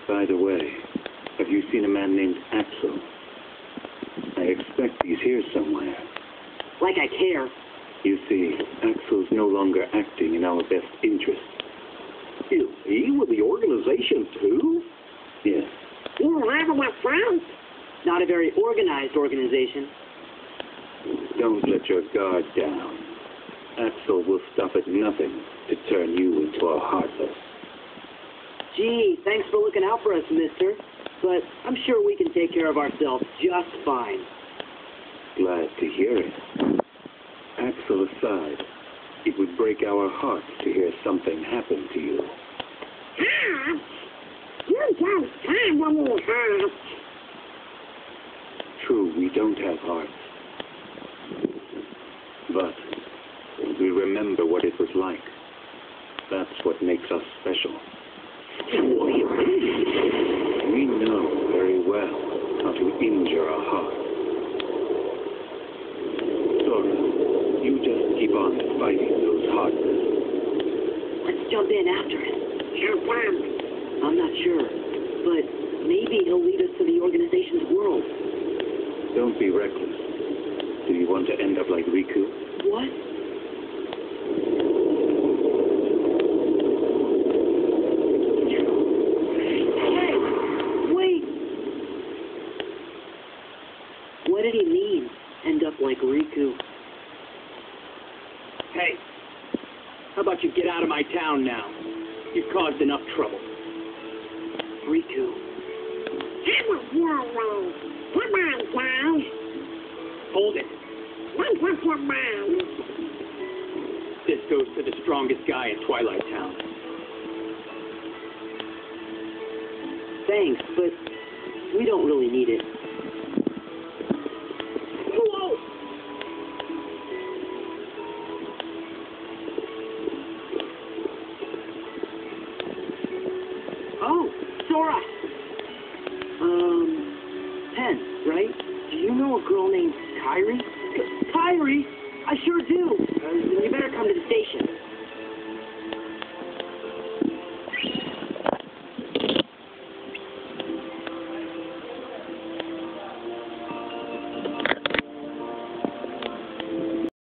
By the way, have you seen a man named Axel? I expect he's here somewhere. Like I care. You see, Axel's no longer acting in our best interest. Is he with the organization, too? Yes. You have my friends? Not a very organized organization. Don't let your guard down. Axel will stop at nothing to turn you into a heartless. Gee, thanks for looking out for us, mister. But I'm sure we can take care of ourselves just fine. Glad to hear it. Axel aside, it would break our hearts to hear something happen to you. Hearts? You don't have any hearts. True, we don't have hearts. But we remember what it was like. That's what makes us special. We know very well how to injure a heart. Sora, you just keep on fighting those heartless. Let's jump in after it. How come? I'm not sure, but maybe he'll lead us to the organization's world. Don't be reckless. Do you want to end up like Riku? What? Hey, wait! What did he mean, end up like Riku? Hey, how about you get out of my town now? You've caused enough trouble. Riku. How was your way? Come on, guys. Hold it. Make up your mind. This goes to the strongest guy in Twilight Town. Thanks, but we don't really need it. Whoa! Oh, Sora! Pen, right? Do you know a girl named Kairi? Kairi? I sure do. You better come to the station.